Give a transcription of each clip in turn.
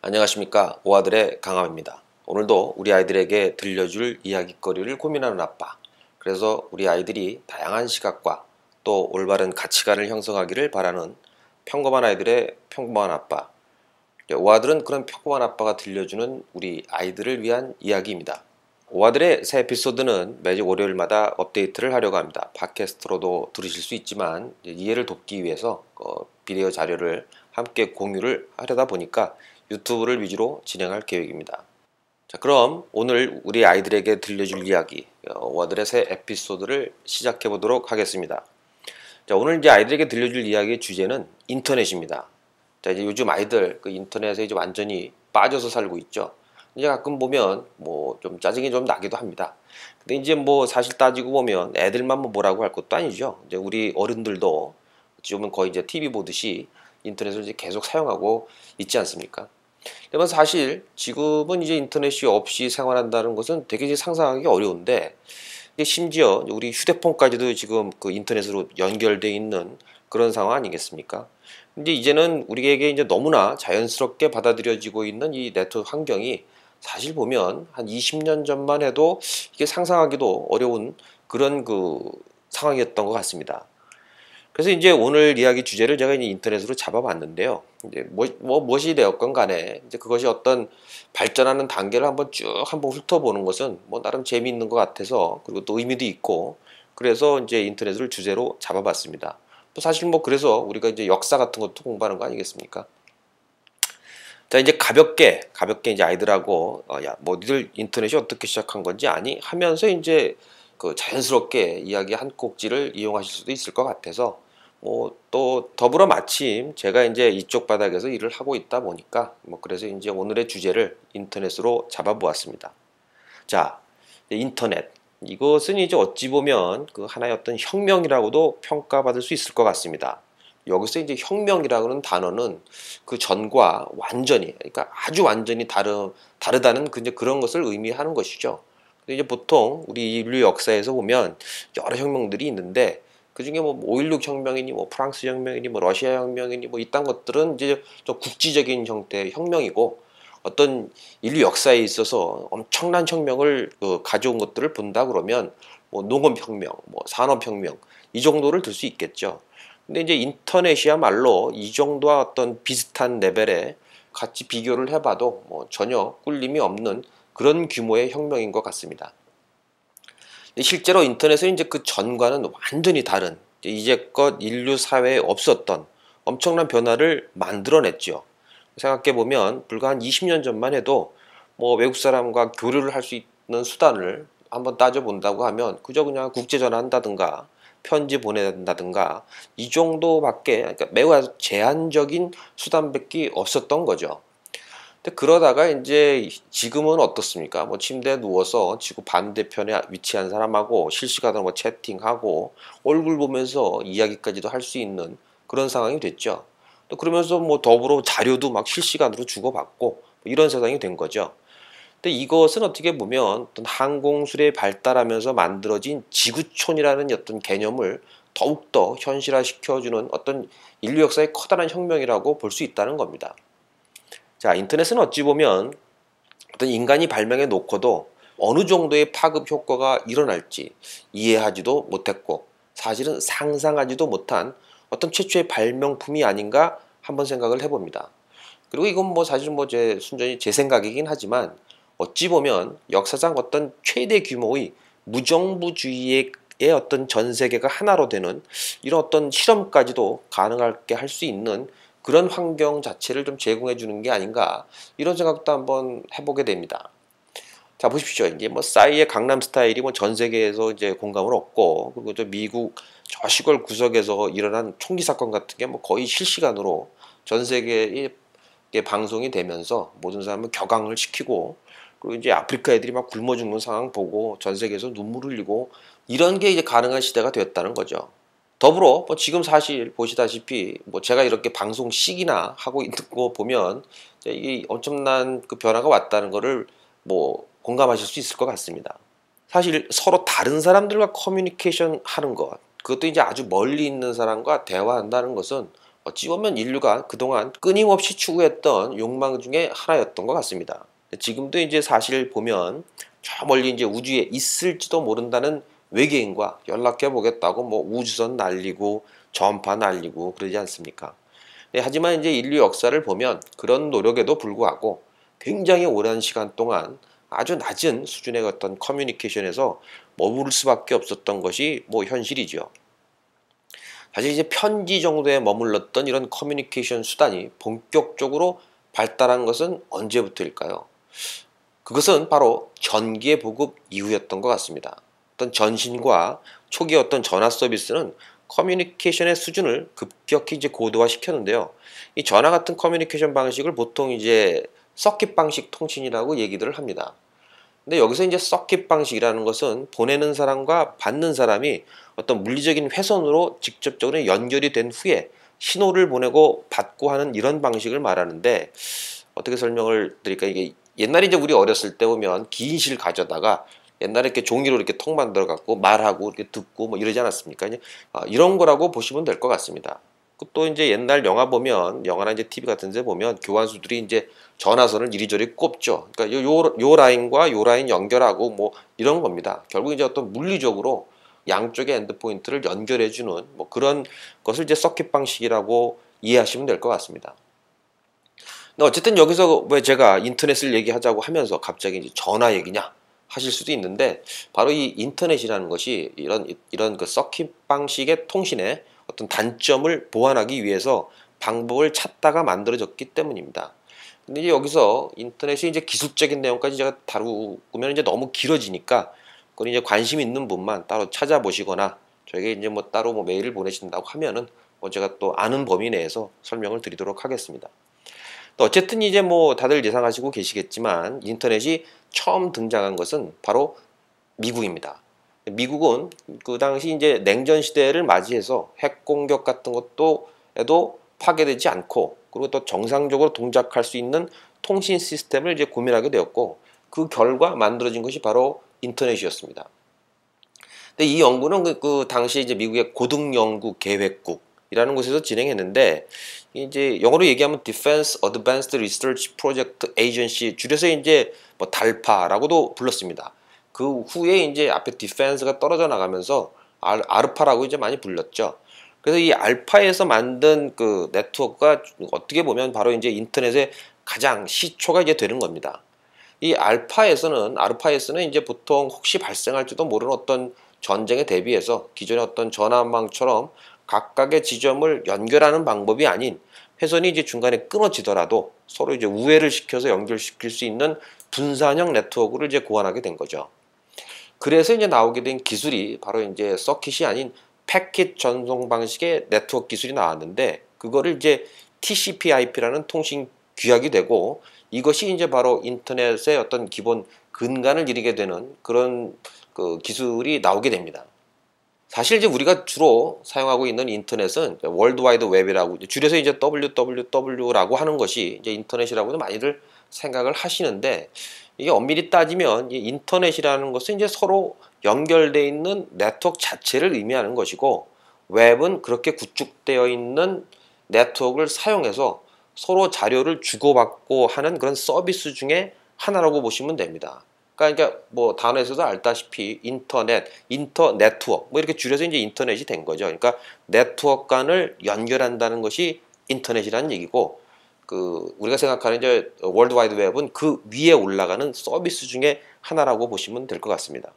안녕하십니까, 오아들의 강함입니다. 오늘도 우리 아이들에게 들려줄 이야깃거리를 고민하는 아빠, 그래서 우리 아이들이 다양한 시각과 또 올바른 가치관을 형성하기를 바라는 평범한 아이들의 평범한 아빠, 오아들은 그런 평범한 아빠가 들려주는 우리 아이들을 위한 이야기입니다. 오아들의 새 에피소드는 매주 월요일마다 업데이트를 하려고 합니다. 팟캐스트로도 들으실 수 있지만 이해를 돕기 위해서 비디오 자료를 함께 공유를 하려다 보니까 유튜브를 위주로 진행할 계획입니다. 자, 그럼 오늘 우리 아이들에게 들려줄 이야기, 오아들의 새 에피소드를 시작해 보도록 하겠습니다. 자, 오늘 이제 아이들에게 들려줄 이야기의 주제는 인터넷입니다. 자, 이제 요즘 아이들 그 인터넷에 이제 완전히 빠져서 살고 있죠. 이제 가끔 보면 뭐 좀 짜증이 좀 나기도 합니다. 근데 이제 뭐 사실 따지고 보면 애들만 뭐 뭐라고 할 것도 아니죠. 이제 우리 어른들도 지금은 거의 이제 TV 보듯이 인터넷을 이제 계속 사용하고 있지 않습니까? 근데 사실 지금은 이제 인터넷이 없이 생활한다는 것은 되게 이제 상상하기 어려운데, 심지어 우리 휴대폰까지도 지금 그 인터넷으로 연결돼 있는 그런 상황 아니겠습니까? 근데 이제는 우리에게 이제 너무나 자연스럽게 받아들여지고 있는 이 네트워크 환경이 사실 보면 한 20년 전만 해도 이게 상상하기도 어려운 그런 그 상황이었던 것 같습니다. 그래서 이제 오늘 이야기 주제를 제가 이제 인터넷으로 잡아봤는데요. 이제 무엇이 되었건 간에 이제 그것이 어떤 발전하는 단계를 한번 훑어보는 것은 뭐 나름 재미있는 것 같아서, 그리고 또 의미도 있고, 그래서 이제 인터넷을 주제로 잡아봤습니다. 또 사실 뭐 그래서 우리가 이제 역사 같은 것도 공부하는 거 아니겠습니까? 자, 이제 가볍게 이제 아이들하고 야, 뭐 니들 인터넷이 어떻게 시작한 건지 아니? 하면서 이제 그 자연스럽게 이야기 한 꼭지를 이용하실 수도 있을 것 같아서, 뭐 또 더불어 마침 제가 이제 이쪽 바닥에서 일을 하고 있다 보니까 뭐 그래서 이제 오늘의 주제를 인터넷으로 잡아보았습니다. 자, 인터넷, 이것은 이제 어찌 보면 그 하나의 어떤 혁명이라고도 평가받을 수 있을 것 같습니다. 여기서 이제 혁명이라는 단어는 그 전과 완전히, 그러니까 아주 완전히 다르다는 이제 그런 것을 의미하는 것이죠. 근데 이제 보통 우리 인류 역사에서 보면 여러 혁명들이 있는데, 그 중에 뭐 5.16 혁명이니 뭐 프랑스 혁명이니 뭐 러시아 혁명이니 뭐 이딴 것들은 이제 좀 국지적인 형태의 혁명이고, 어떤 인류 역사에 있어서 엄청난 혁명을 가져온 것들을 본다 그러면 뭐 농업혁명, 뭐 산업혁명, 이 정도를 들 수 있겠죠. 근데 이제 인터넷이야말로 이 정도와 어떤 비슷한 레벨에 같이 비교를 해봐도 뭐 전혀 꿀림이 없는 그런 규모의 혁명인 것 같습니다. 실제로 인터넷은 이제 그 전과는 완전히 다른, 이제껏 인류 사회에 없었던 엄청난 변화를 만들어냈죠. 생각해보면 불과 한 20년 전만 해도 뭐 외국 사람과 교류를 할 수 있는 수단을 한번 따져본다고 하면 그저 그냥 국제전화 한다든가 편지 보낸다든가 이 정도밖에, 그러니까 매우 제한적인 수단밖에 없었던 거죠. 근데 그러다가 이제 지금은 어떻습니까? 뭐 침대에 누워서 지구 반대편에 위치한 사람하고 실시간으로 뭐 채팅하고 얼굴 보면서 이야기까지도 할 수 있는 그런 상황이 됐죠. 또 그러면서 뭐 더불어 자료도 막 실시간으로 주고받고 뭐 이런 세상이 된 거죠. 근데 이것은 어떻게 보면 어떤 항공술에 발달하면서 만들어진 지구촌이라는 어떤 개념을 더욱더 현실화시켜주는 어떤 인류 역사의 커다란 혁명이라고 볼 수 있다는 겁니다. 자, 인터넷은 어찌 보면 어떤 인간이 발명해 놓고도 어느 정도의 파급 효과가 일어날지 이해하지도 못했고, 사실은 상상하지도 못한 어떤 최초의 발명품이 아닌가 한번 생각을 해봅니다. 그리고 이건 뭐 사실 뭐 순전히 제 생각이긴 하지만, 어찌 보면 역사상 어떤 최대 규모의 무정부주의의 어떤 전 세계가 하나로 되는 이런 어떤 실험까지도 가능하게 할 수 있는 그런 환경 자체를 좀 제공해 주는 게 아닌가, 이런 생각도 한번 해보게 됩니다. 자, 보십시오. 이제 뭐 싸이의 강남 스타일이 뭐 전 세계에서 이제 공감을 얻고, 그리고 저 미국 저 시골 구석에서 일어난 총기 사건 같은 게 뭐 거의 실시간으로 전 세계에 방송이 되면서 모든 사람을 격앙을 시키고, 그리고 이제 아프리카 애들이 막 굶어 죽는 상황 보고 전 세계에서 눈물을 흘리고, 이런 게 이제 가능한 시대가 되었다는 거죠. 더불어 뭐 지금 사실 보시다시피 뭐 제가 이렇게 방송식이나 하고 있는 거 보면 이 엄청난 그 변화가 왔다는 거를 뭐 공감하실 수 있을 것 같습니다. 사실 서로 다른 사람들과 커뮤니케이션 하는 것, 그것도 이제 아주 멀리 있는 사람과 대화한다는 것은 어찌 보면 인류가 그동안 끊임없이 추구했던 욕망 중에 하나였던 것 같습니다. 지금도 이제 사실 보면 저 멀리 이제 우주에 있을지도 모른다는 외계인과 연락해 보겠다고 뭐 우주선 날리고 전파 날리고 그러지 않습니까? 하지만 이제 인류 역사를 보면 그런 노력에도 불구하고 굉장히 오랜 시간 동안 아주 낮은 수준의 어떤 커뮤니케이션에서 머무를 수밖에 없었던 것이 뭐 현실이죠. 사실 이제 편지 정도에 머물렀던 이런 커뮤니케이션 수단이 본격적으로 발달한 것은 언제부터일까요? 그것은 바로 전기의 보급 이후였던 것 같습니다. 어떤 전신과 초기 어떤 전화 서비스는 커뮤니케이션의 수준을 급격히 이제 고도화시켰는데요. 이 전화 같은 커뮤니케이션 방식을 보통 이제 서킷 방식 통신이라고 얘기들을 합니다. 근데 여기서 이제 서킷 방식이라는 것은 보내는 사람과 받는 사람이 어떤 물리적인 회선으로 직접적으로 연결이 된 후에 신호를 보내고 받고 하는 이런 방식을 말하는데, 어떻게 설명을 드릴까? 이게 옛날에 이제 우리 어렸을 때 보면 긴 실 가져다가 옛날에 이렇게 종이로 이렇게 통 만들어 갖고 말하고 이렇게 듣고 뭐 이러지 않았습니까? 이런 거라고 보시면 될 것 같습니다. 또 이제 옛날 영화 보면, 영화나 이제 TV 같은 데 보면 교환수들이 이제 전화선을 이리저리 꼽죠. 그러니까 요 라인과 요 라인 연결하고 뭐 이런 겁니다. 결국 이제 어떤 물리적으로 양쪽의 엔드포인트를 연결해주는 뭐 그런 것을 이제 서킷 방식이라고 이해하시면 될 것 같습니다. 근데 어쨌든 여기서 왜 제가 인터넷을 얘기하자고 하면서 갑자기 이제 전화 얘기냐 하실 수도 있는데, 바로 이 인터넷이라는 것이 이런 그 서킷 방식의 통신의 어떤 단점을 보완하기 위해서 방법을 찾다가 만들어졌기 때문입니다. 근데 이제 여기서 인터넷의 이제 기술적인 내용까지 제가 다루면 이제 너무 길어지니까, 그건 이제 관심 있는 분만 따로 찾아보시거나 저에게 이제 뭐 따로 뭐 메일을 보내신다고 하면은 뭐 제가 또 아는 범위 내에서 설명을 드리도록 하겠습니다. 또 어쨌든 이제 뭐 다들 예상하시고 계시겠지만 인터넷이 처음 등장한 것은 바로 미국입니다. 미국은 그 당시 이제 냉전 시대를 맞이해서 핵 공격 같은 것도 에도 파괴되지 않고, 그리고 또 정상적으로 동작할 수 있는 통신 시스템을 이제 고민하게 되었고, 그 결과 만들어진 것이 바로 인터넷이었습니다. 근데 이 연구는 그 당시 이제 미국의 고등연구계획국이라는 곳에서 진행했는데, 이제 영어로 얘기하면 Defense Advanced Research Project Agency, 줄여서 이제 뭐 달파라고도 불렀습니다. 그 후에 이제 앞에 디펜스가 떨어져 나가면서 아르파라고 이제 많이 불렸죠. 그래서 이 알파에서 만든 그 네트워크가 어떻게 보면 바로 이제 인터넷의 가장 시초가 이제 되는 겁니다. 이 아르파에서는 이제 보통 혹시 발생할지도 모르는 어떤 전쟁에 대비해서 기존의 어떤 전화망처럼 각각의 지점을 연결하는 방법이 아닌, 회선이 이제 중간에 끊어지더라도 서로 이제 우회를 시켜서 연결시킬 수 있는 분산형 네트워크를 이제 고안하게 된 거죠. 그래서 이제 나오게 된 기술이 바로 이제 서킷이 아닌 패킷 전송 방식의 네트워크 기술이 나왔는데, 그거를 이제 TCP/IP라는 통신 규약이 되고, 이것이 이제 바로 인터넷의 어떤 기본 근간을 이루게 되는 그런 그 기술이 나오게 됩니다. 사실 이제 우리가 주로 사용하고 있는 인터넷은 월드와이드 웹이라고 줄여서 이제 WWW라고 하는 것이 이제 인터넷이라고도 많이들 생각을 하시는데, 이게 엄밀히 따지면 이 인터넷이라는 것은 이제 서로 연결되어 있는 네트워크 자체를 의미하는 것이고, 웹은 그렇게 구축되어 있는 네트워크를 사용해서 서로 자료를 주고받고 하는 그런 서비스 중에 하나라고 보시면 됩니다. 그러니까 뭐 단어에서도 알다시피 네트워크 뭐 이렇게 줄여서 이제 인터넷이 된 거죠. 그러니까 네트워크 간을 연결한다는 것이 인터넷이라는 얘기고, 그 우리가 생각하는 이제 월드와이드 웹은 그 위에 올라가는 서비스 중에 하나라고 보시면 될 것 같습니다.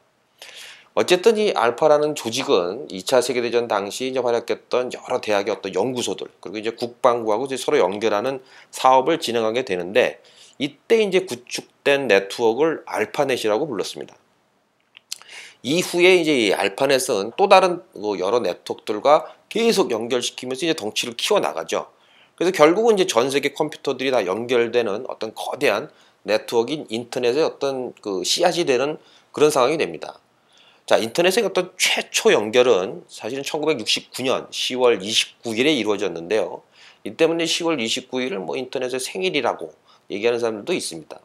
어쨌든 이 알파라는 조직은 2차 세계대전 당시 이제 활약했던 여러 대학의 어떤 연구소들, 그리고 이제 국방부하고 이제 서로 연결하는 사업을 진행하게 되는데, 이때 이제 구축된 네트워크를 알파넷이라고 불렀습니다. 이후에 이제 이 알파넷은 또 다른 뭐 여러 네트워크들과 계속 연결시키면서 이제 덩치를 키워 나가죠. 그래서 결국은 이제 전 세계 컴퓨터들이 다 연결되는 어떤 거대한 네트워크인 인터넷의 어떤 그 씨앗이 되는 그런 상황이 됩니다. 자, 인터넷의 어떤 최초 연결은 사실은 1969년 10월 29일에 이루어졌는데요. 이 때문에 10월 29일을 뭐 인터넷의 생일이라고 얘기하는 사람들도 있습니다.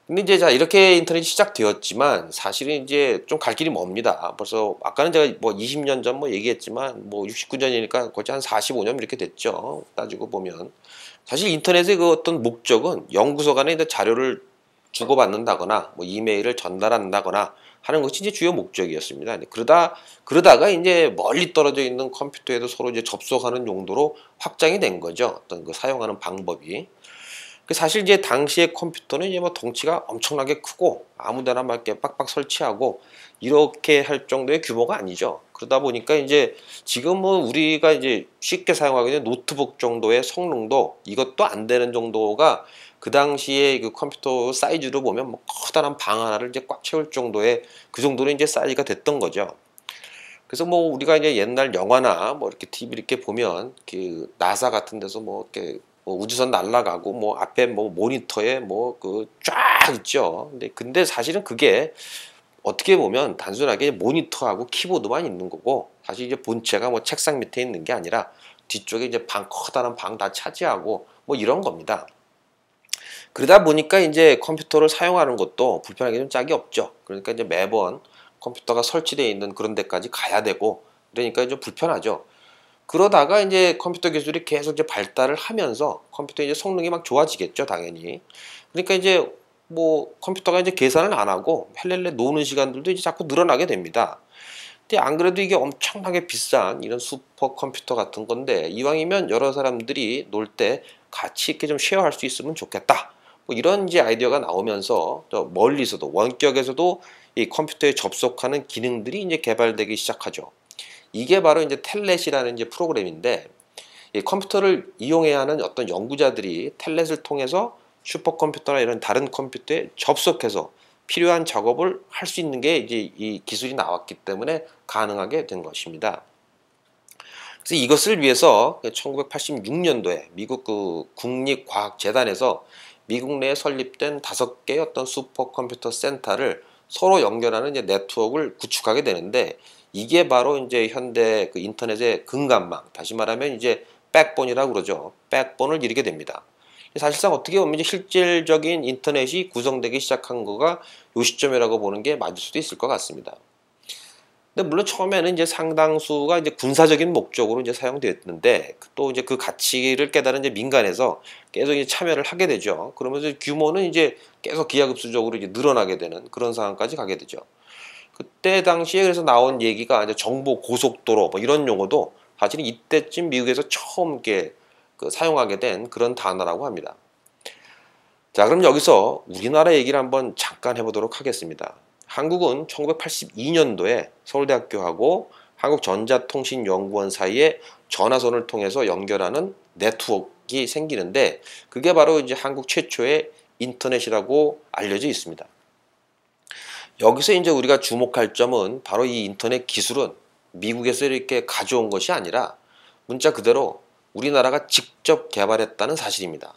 근데 이제 자 이렇게 인터넷이 시작되었지만 사실은 이제 좀 갈 길이 멉니다. 벌써 아까는 제가 뭐 20년 전 뭐 얘기했지만 뭐 69년이니까 거의 한 45년 이렇게 됐죠. 따지고 보면 사실 인터넷의 그 어떤 목적은 연구소 간에 이제 자료를 주고받는다거나 뭐 이메일을 전달한다거나 하는 것이 이제 주요 목적이었습니다. 그러다가 이제 멀리 떨어져 있는 컴퓨터에도 서로 이제 접속하는 용도로 확장이 된 거죠. 어떤 그 사용하는 방법이. 사실 이제 당시의 컴퓨터는 이제 뭐 덩치가 엄청나게 크고 아무데나 막 이렇게 빡빡 설치하고 이렇게 할 정도의 규모가 아니죠. 그러다 보니까 이제 지금 뭐 우리가 이제 쉽게 사용하게 된 노트북 정도의 성능도 이것도 안 되는 정도가 그 당시에 그 컴퓨터 사이즈로 보면 뭐 커다란 방 하나를 이제 꽉 채울 정도의 그 정도로 이제 사이즈가 됐던 거죠. 그래서 뭐 우리가 이제 옛날 영화나 뭐 이렇게 TV 이렇게 보면 그 나사 같은 데서 뭐 이렇게 뭐 우주선 날아가고 뭐 앞에 뭐 모니터에 뭐 그 쫙 있죠. 근데 사실은 그게 어떻게 보면 단순하게 모니터하고 키보드만 있는 거고 사실 이제 본체가 뭐 책상 밑에 있는 게 아니라 뒤쪽에 이제 커다란 방 다 차지하고 뭐 이런 겁니다. 그러다 보니까 이제 컴퓨터를 사용하는 것도 불편하게 좀 짝이 없죠. 그러니까 이제 매번 컴퓨터가 설치되어 있는 그런 데까지 가야 되고 그러니까 좀 불편하죠. 그러다가 이제 컴퓨터 기술이 계속 이제 발달을 하면서 컴퓨터 이제 성능이 막 좋아지겠죠, 당연히. 그러니까 이제 뭐 컴퓨터가 이제 계산을 안 하고 헬렐레 노는 시간들도 이제 자꾸 늘어나게 됩니다. 근데 안 그래도 이게 엄청나게 비싼 이런 슈퍼 컴퓨터 같은 건데 이왕이면 여러 사람들이 놀 때 같이 이렇게 좀 쉐어할 수 있으면 좋겠다. 뭐 이런 이제 아이디어가 나오면서 저 멀리서도 원격에서도 이 컴퓨터에 접속하는 기능들이 이제 개발되기 시작하죠. 이게 바로 이제 텔넷이라는 이제 프로그램인데 이 컴퓨터를 이용해야 하는 어떤 연구자들이 텔넷을 통해서 슈퍼컴퓨터나 이런 다른 컴퓨터에 접속해서 필요한 작업을 할 수 있는 게 이제 이 기술이 나왔기 때문에 가능하게 된 것입니다. 그래서 이것을 위해서 1986년도에 미국 그 국립과학재단에서 미국 내에 설립된 5개의 어떤 슈퍼컴퓨터 센터를 서로 연결하는 이제 네트워크를 구축하게 되는데 이게 바로 이제 현대 그 인터넷의 근간망, 다시 말하면 이제 백본이라고 그러죠. 백본을 이루게 됩니다. 사실상 어떻게 보면 이제 실질적인 인터넷이 구성되기 시작한 거가 이 시점이라고 보는 게 맞을 수도 있을 것 같습니다. 근데 물론 처음에는 이제 상당수가 이제 군사적인 목적으로 이제 사용되었는데 또 이제 그 가치를 깨달은 이제 민간에서 계속 이제 참여를 하게 되죠. 그러면서 규모는 이제 계속 기하급수적으로 이제 늘어나게 되는 그런 상황까지 가게 되죠. 그때 당시에 그래서 나온 얘기가 이제 정보 고속도로 뭐 이런 용어도 사실은 이때쯤 미국에서 처음 이렇게 그 사용하게 된 그런 단어라고 합니다. 자, 그럼 여기서 우리나라 얘기를 한번 잠깐 해보도록 하겠습니다. 한국은 1982년도에 서울대학교하고 한국전자통신연구원 사이에 전화선을 통해서 연결하는 네트워크가 생기는데 그게 바로 이제 한국 최초의 인터넷이라고 알려져 있습니다. 여기서 이제 우리가 주목할 점은 바로 이 인터넷 기술은 미국에서 이렇게 가져온 것이 아니라 문자 그대로 우리나라가 직접 개발했다는 사실입니다.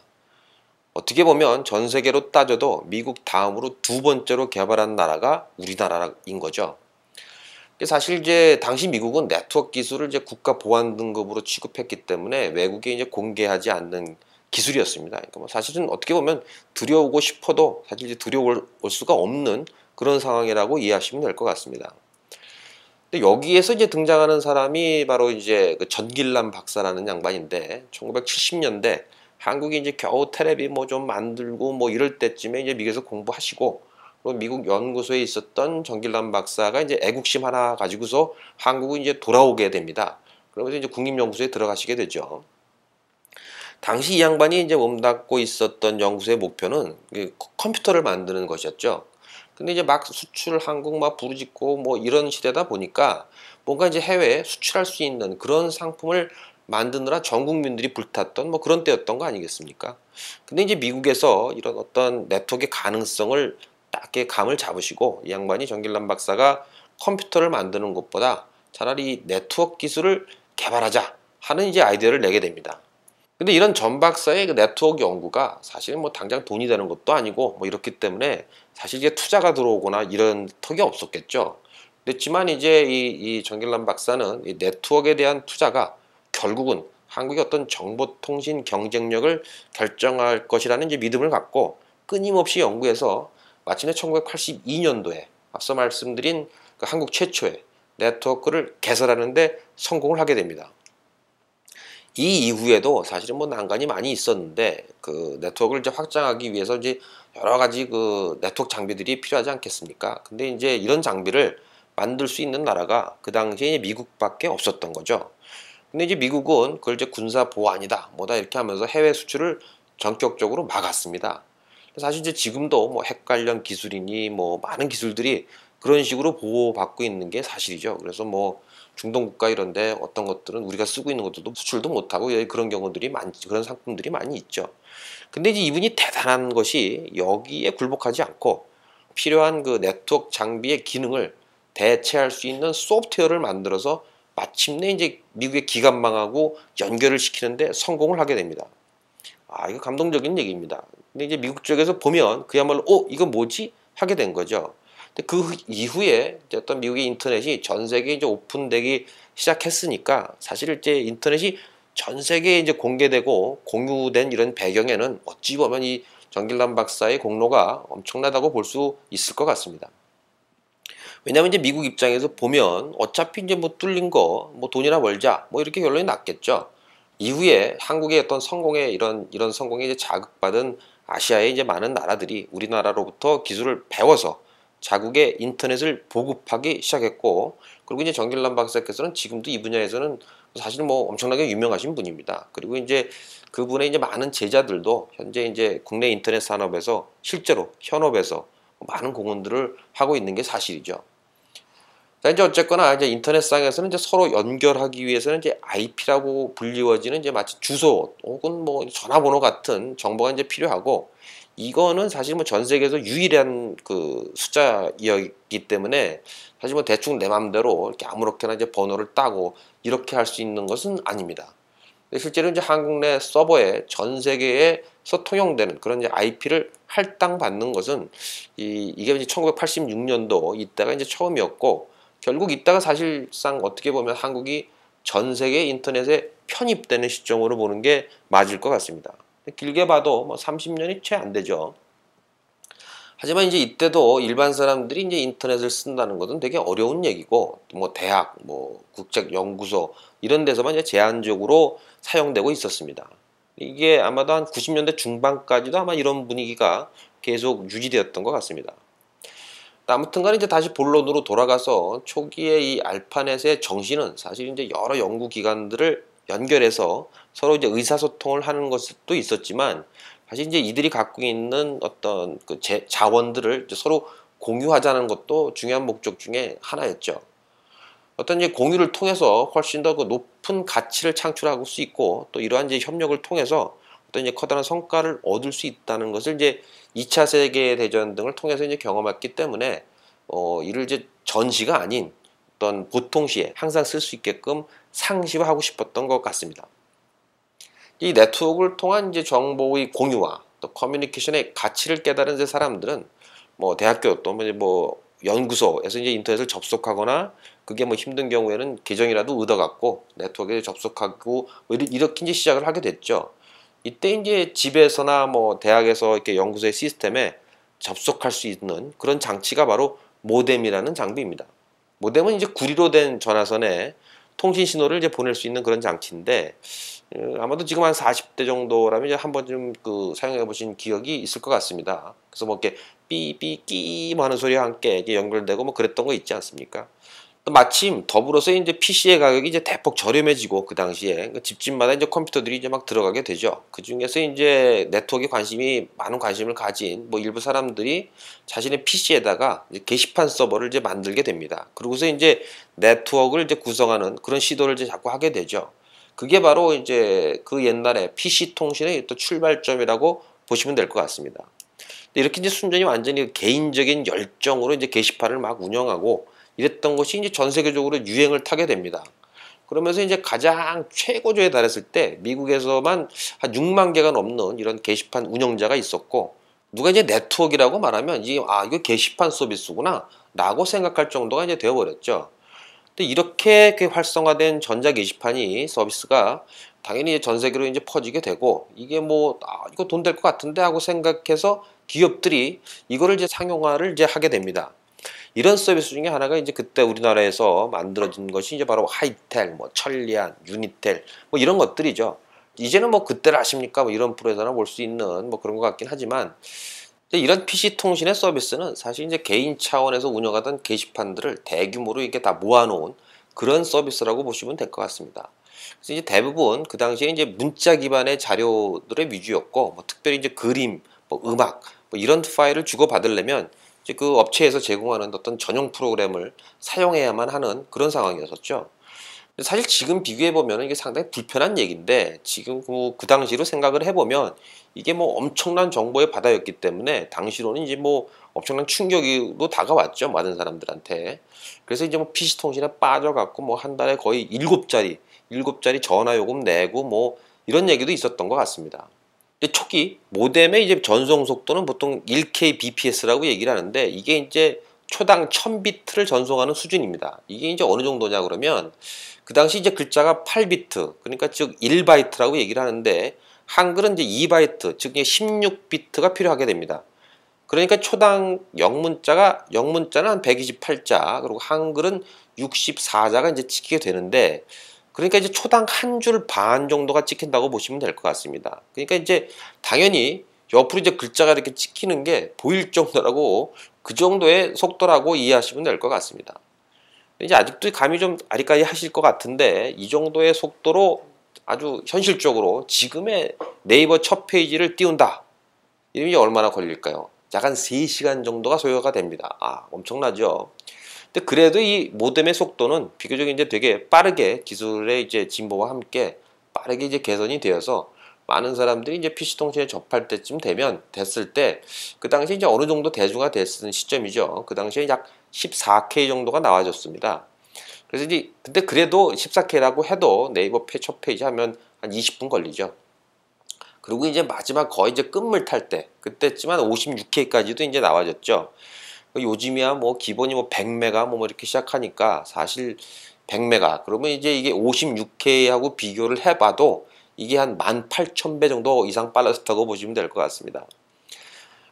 어떻게 보면 전 세계로 따져도 미국 다음으로 2번째로 개발한 나라가 우리나라인 거죠. 사실 이제 당시 미국은 네트워크 기술을 이제 국가 보안 등급으로 취급했기 때문에 외국에 이제 공개하지 않는 기술이었습니다. 그러니까 뭐 사실은 어떻게 보면 들여오고 싶어도 사실 이제 들여올 수가 없는 그런 상황이라고 이해하시면 될 것 같습니다. 근데 여기에서 이제 등장하는 사람이 바로 이제 그 전길남 박사라는 양반인데 1970년대 한국이 이제 겨우 테레비 뭐 좀 만들고 뭐 이럴 때쯤에 이제 미국에서 공부하시고 미국 연구소에 있었던 전길남 박사가 이제 애국심 하나 가지고서 한국은 이제 돌아오게 됩니다. 그러면서 이제 국립연구소에 들어가시게 되죠. 당시 이 양반이 이제 몸담고 있었던 연구소의 목표는 컴퓨터를 만드는 것이었죠. 근데 이제 막 수출 한국 막 부르짖고 뭐 이런 시대다 보니까 뭔가 이제 해외에 수출할 수 있는 그런 상품을 만드느라 전 국민들이 불탔던 뭐 그런 때였던 거 아니겠습니까? 근데 이제 미국에서 이런 어떤 네트워크의 가능성을 딱게 감을 잡으시고 이 양반이 전길남 박사가 컴퓨터를 만드는 것보다 차라리 네트워크 기술을 개발하자 하는 이제 아이디어를 내게 됩니다. 근데 이런 전 박사의 그 네트워크 연구가 사실은 뭐 당장 돈이 되는 것도 아니고 뭐 이렇기 때문에 사실 이게 투자가 들어오거나 이런 턱이 없었겠죠. 그렇지만 이제 이 전길남 박사는 이 네트워크에 대한 투자가 결국은 한국의 어떤 정보통신 경쟁력을 결정할 것이라는 이제 믿음을 갖고 끊임없이 연구해서 마침내 1982년도에 앞서 말씀드린 그 한국 최초의 네트워크를 개설하는데 성공을 하게 됩니다. 이 이후에도 사실은 뭐 난관이 많이 있었는데 그 네트워크를 이제 확장하기 위해서 이제 여러 가지 그 네트워크 장비들이 필요하지 않겠습니까? 근데 이제 이런 장비를 만들 수 있는 나라가 그 당시에 미국밖에 없었던 거죠. 근데 이제 미국은 그걸 이제 군사 보안이다, 뭐다 이렇게 하면서 해외 수출을 전격적으로 막았습니다. 사실 이제 지금도 뭐 핵 관련 기술이니 뭐 많은 기술들이 그런 식으로 보호받고 있는 게 사실이죠. 그래서 뭐 중동 국가 이런데 어떤 것들은 우리가 쓰고 있는 것들도 수출도 못하고 그런 경우들이 그런 상품들이 많이 있죠. 근데 이제 이분이 대단한 것이 여기에 굴복하지 않고 필요한 그 네트워크 장비의 기능을 대체할 수 있는 소프트웨어를 만들어서 마침내 이제 미국의 기관망하고 연결을 시키는데 성공을 하게 됩니다. 아, 이거 감동적인 얘기입니다. 근데 이제 미국 쪽에서 보면 그야말로 이거 뭐지? 하게 된 거죠. 근데 그 이후에 이제 어떤 미국의 인터넷이 전 세계에 이제 오픈되기 시작했으니까 사실 이제 인터넷이 전 세계에 이제 공개되고 공유된 이런 배경에는 어찌 보면 이 정길남 박사의 공로가 엄청나다고 볼 수 있을 것 같습니다. 왜냐하면 이제 미국 입장에서 보면 어차피 이제 뭐 뚫린 거 뭐 돈이나 벌자 뭐 이렇게 결론이 났겠죠. 이후에 한국의 어떤 성공의 이런 성공에 이제 자극받은 아시아의 이제 많은 나라들이 우리나라로부터 기술을 배워서 자국의 인터넷을 보급하기 시작했고, 그리고 이제 정길남 박사께서는 지금도 이 분야에서는 사실 뭐 엄청나게 유명하신 분입니다. 그리고 이제 그분의 이제 많은 제자들도 현재 이제 국내 인터넷 산업에서 실제로 현업에서 많은 공헌들을 하고 있는 게 사실이죠. 자, 이제 어쨌거나 이제 인터넷상에서는 이제 서로 연결하기 위해서는 이제 IP라고 불리워지는 이제 마치 주소 혹은 뭐 전화번호 같은 정보가 이제 필요하고, 이거는 사실 뭐 전 세계에서 유일한 그 숫자이기 때문에 사실 뭐 대충 내 맘대로 이렇게 아무렇게나 이제 번호를 따고 이렇게 할 수 있는 것은 아닙니다. 실제로 이제 한국 내 서버에 전 세계에서 통용되는 그런 이제 IP를 할당받는 것은 이게 이제 1986년도 이때가 이제 처음이었고, 결국 이때가 사실상 어떻게 보면 한국이 전 세계 인터넷에 편입되는 시점으로 보는 게 맞을 것 같습니다. 길게 봐도 뭐 30년이 채 안 되죠. 하지만 이제 이때도 일반 사람들이 이제 인터넷을 쓴다는 것은 되게 어려운 얘기고, 뭐 대학, 뭐 국제연구소 이런 데서만 이제 제한적으로 사용되고 있었습니다. 이게 아마도 한 90년대 중반까지도 아마 이런 분위기가 계속 유지되었던 것 같습니다. 아무튼간 이제 다시 본론으로 돌아가서 초기에 이 알파넷의 정신은 사실 이제 여러 연구기관들을 연결해서 서로 이제 의사소통을 하는 것도 있었지만, 사실 이제 이들이 갖고 있는 어떤 그 자원들을 이제 서로 공유하자는 것도 중요한 목적 중에 하나였죠. 어떤 이제 공유를 통해서 훨씬 더 그 높은 가치를 창출할 수 있고, 또 이러한 이제 협력을 통해서 어떤 이제 커다란 성과를 얻을 수 있다는 것을 이제 2차 세계대전 등을 통해서 이제 경험했기 때문에 이를 이제 전시가 아닌 어떤 보통시에 항상 쓸 수 있게끔 상시화하고 싶었던 것 같습니다. 이 네트워크를 통한 이제 정보의 공유와 또 커뮤니케이션의 가치를 깨달은 사람들은 뭐 대학교 또 뭐 연구소에서 이제 인터넷을 접속하거나, 그게 뭐 힘든 경우에는 계정이라도 얻어갖고 네트워크에 접속하고 뭐 이렇게 이제 시작을 하게 됐죠. 이때 이제 집에서나 뭐 대학에서 이렇게 연구소의 시스템에 접속할 수 있는 그런 장치가 바로 모뎀이라는 장비입니다. 모뎀은 이제 구리로 된 전화선에 통신 신호를 이제 보낼 수 있는 그런 장치인데, 아마도 지금 한 40대 정도라면 이제 한 번쯤 그 사용해 보신 기억이 있을 것 같습니다. 그래서 뭐 이렇게 삐삐 끼 하는 소리와 함께 이게 연결되고 뭐 그랬던 거 있지 않습니까? 마침 더불어서 이제 PC의 가격이 이제 대폭 저렴해지고, 그 당시에 집집마다 이제 컴퓨터들이 이제 막 들어가게 되죠. 그 중에서 이제 네트워크에 많은 관심을 가진 뭐 일부 사람들이 자신의 PC에다가 게시판 서버를 이제 만들게 됩니다. 그러고서 이제 네트워크를 이제 구성하는 그런 시도를 이제 자꾸 하게 되죠. 그게 바로 이제 그 옛날에 PC 통신의 또 출발점이라고 보시면 될 것 같습니다. 이렇게 이제 순전히 완전히 개인적인 열정으로 이제 게시판을 막 운영하고 이랬던 것이 이제 전 세계적으로 유행을 타게 됩니다. 그러면서 이제 가장 최고조에 달했을 때 미국에서만 한 6만 개가 넘는 이런 게시판 운영자가 있었고, 누가 이제 네트워크라고 말하면 이거 게시판 서비스구나 라고 생각할 정도가 이제 되어버렸죠. 근데 이렇게 활성화된 전자 게시판이 서비스가 당연히 전 세계로 이제 퍼지게 되고, 이게 뭐 이거 돈 될 것 같은데 하고 생각해서 기업들이 이거를 이제 상용화를 이제 하게 됩니다. 이런 서비스 중에 하나가 이제 그때 우리나라에서 만들어진 것이 이제 바로 하이텔, 뭐 천리안, 유니텔 뭐 이런 것들이죠. 이제는 뭐 그때를 아십니까? 뭐 이런 프로에서나 볼 수 있는 뭐 그런 것 같긴 하지만 이런 PC 통신의 서비스는 사실 이제 개인 차원에서 운영하던 게시판들을 대규모로 이렇게 다 모아놓은 그런 서비스라고 보시면 될 것 같습니다. 그래서 이제 대부분 그 당시에 이제 문자 기반의 자료들의 위주였고, 뭐 특별히 이제 그림, 뭐 음악, 뭐 이런 파일을 주고 받으려면 이제 그 업체에서 제공하는 어떤 전용 프로그램을 사용해야만 하는 그런 상황이었었죠. 사실 지금 비교해 보면 이게 상당히 불편한 얘기인데, 지금 그 당시로 생각을 해보면 이게 뭐 엄청난 정보의 바다였기 때문에 당시로는 이제 뭐 엄청난 충격으로 다가왔죠, 많은 사람들한테. 그래서 이제 뭐 PC 통신에 빠져갖고 뭐 한 달에 거의 일곱 자리 전화 요금 내고 뭐 이런 얘기도 있었던 것 같습니다. 근데 초기 모뎀의 이제 전송 속도는 보통 1kbps라고 얘기를 하는데, 이게 이제 초당 1000비트를 전송하는 수준입니다. 이게 이제 어느 정도냐 그러면, 그 당시 이제 글자가 8비트, 그러니까 즉 1바이트라고 얘기를 하는데, 한글은 이제 2바이트, 즉 16비트가 필요하게 됩니다. 그러니까 초당 영문자는 한 128자, 그리고 한글은 64자가 이제 찍히게 되는데, 그러니까 이제 초당 한 줄 반 정도가 찍힌다고 보시면 될 것 같습니다. 그러니까 이제 당연히 옆으로 이제 글자가 이렇게 찍히는 게 보일 정도라고, 그 정도의 속도라고 이해하시면 될 것 같습니다. 이제 아직도 감이 좀 아리까리 하실 것 같은데, 이 정도의 속도로 아주 현실적으로 지금의 네이버 첫 페이지를 띄운다, 이러면 얼마나 걸릴까요? 약 한 3시간 정도가 소요가 됩니다. 엄청나죠? 근데 그래도 이 모뎀의 속도는 비교적 이제 되게 빠르게, 기술의 이제 진보와 함께 빠르게 이제 개선이 되어서 많은 사람들이 이제 PC 통신에 접할 때쯤 됐을 때, 그 당시에 이제 어느 정도 대중화 됐을 시점이죠. 그 당시에 약 14K 정도가 나와줬습니다. 그래서 이제 근데 그래도 14K라고 해도 네이버 첫 페이지 하면 한 20분 걸리죠. 그리고 이제 마지막 거의 이제 끝물 탈 때, 그때쯤 한 56K까지도 이제 나와졌죠. 요즘이야 뭐 기본이 뭐 100메가 뭐 이렇게 시작하니까, 사실 100메가 그러면 이제 이게 56K하고 비교를 해봐도 이게 한 18,000배 정도 이상 빨랐다고 보시면 될 것 같습니다.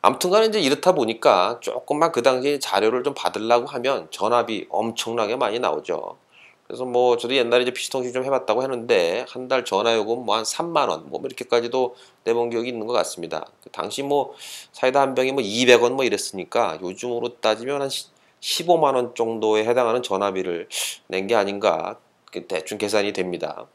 아무튼간에 이제 이렇다 보니까 조금만 그 당시에 자료를 좀 받으려고 하면 전압이 엄청나게 많이 나오죠. 그래서 뭐 저도 옛날에 이제 PC통신 좀 해봤다고 했는데, 한 달 전화요금 뭐 한 3만 원 뭐 이렇게까지도 내본 기억이 있는 것 같습니다. 그 당시 뭐 사이다 한 병이 뭐 200원 뭐 이랬으니까, 요즘으로 따지면 한 15만 원 정도에 해당하는 전화비를 낸 게 아닌가, 대충 계산이 됩니다.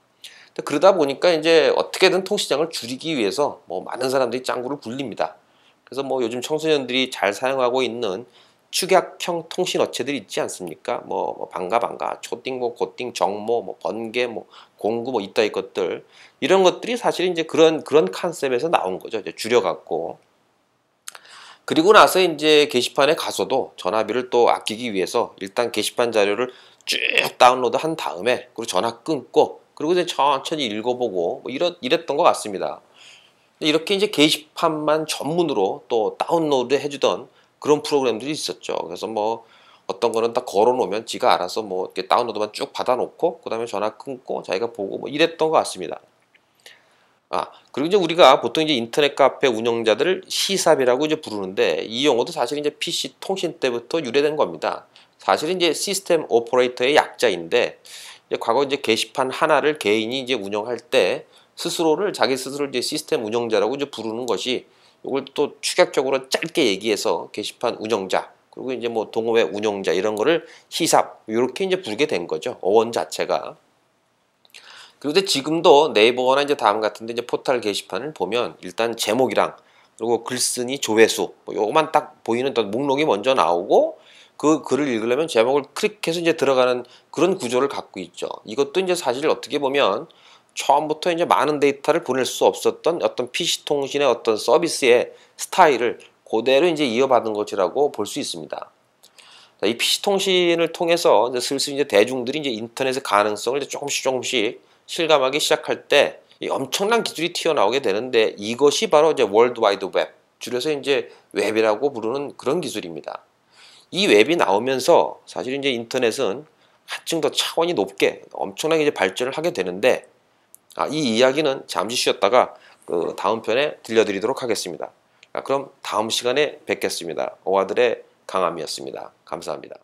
그러다 보니까 이제 어떻게든 통신량을 줄이기 위해서 뭐 많은 사람들이 짱구를 굴립니다. 그래서 뭐 요즘 청소년들이 잘 사용하고 있는 축약형 통신 업체들 있지 않습니까? 뭐 반가, 초딩, 뭐 고딩, 정모, 뭐 번개, 뭐 공구, 뭐 이따위 것들, 이런 것들이 사실 이제 그런 컨셉에서 나온 거죠. 이제 줄여갖고. 그리고 나서 이제 게시판에 가서도 전화비를 또 아끼기 위해서 일단 게시판 자료를 쭉 다운로드 한 다음에, 그리고 전화 끊고, 그리고 이제 천천히 읽어보고 뭐 이랬던 것 같습니다. 이렇게 이제 게시판만 전문으로 또 다운로드 해주던 그런 프로그램들이 있었죠. 그래서 뭐 어떤 거는 딱 걸어 놓으면 지가 알아서 뭐 이렇게 다운로드만 쭉 받아 놓고, 그 다음에 전화 끊고 자기가 보고 뭐 이랬던 것 같습니다. 그리고 이제 우리가 보통 이제 인터넷 카페 운영자들을 시삽이라고 이제 부르는데, 이 용어도 사실 이제 PC 통신 때부터 유래된 겁니다. 사실 이제 시스템 오퍼레이터의 약자인데, 이제 과거 이제 게시판 하나를 개인이 이제 운영할 때 자기 스스로를 이제 시스템 운영자라고 이제 부르는 것이, 이걸 또 축약적으로 짧게 얘기해서 게시판 운영자, 그리고 이제 뭐 동호회 운영자, 이런 거를 시삽, 이렇게 이제 부르게 된 거죠. 어원 자체가. 그런데 지금도 네이버나 이제 다음 같은데 이제 포털 게시판을 보면 일단 제목이랑, 그리고 글쓴이 조회수, 뭐 요거만 딱 보이는 목록이 먼저 나오고, 그 글을 읽으려면 제목을 클릭해서 이제 들어가는 그런 구조를 갖고 있죠. 이것도 이제 사실 어떻게 보면 처음부터 이제 많은 데이터를 보낼 수 없었던 어떤 PC 통신의 어떤 서비스의 스타일을 그대로 이제 이어받은 것이라고 볼 수 있습니다. 이 PC 통신을 통해서 이제 슬슬 이제 대중들이 이제 인터넷의 가능성을 이제 조금씩 실감하기 시작할 때, 이 엄청난 기술이 튀어나오게 되는데, 이것이 바로 이제 월드 와이드 웹, 줄여서 이제 웹이라고 부르는 그런 기술입니다. 이 웹이 나오면서 사실 이제 인터넷은 한층 더 차원이 높게 엄청나게 이제 발전을 하게 되는데, 이 이야기는 잠시 쉬었다가 그 다음 편에 들려드리도록 하겠습니다. 그럼 다음 시간에 뵙겠습니다. 오아들의 강함이었습니다. 감사합니다.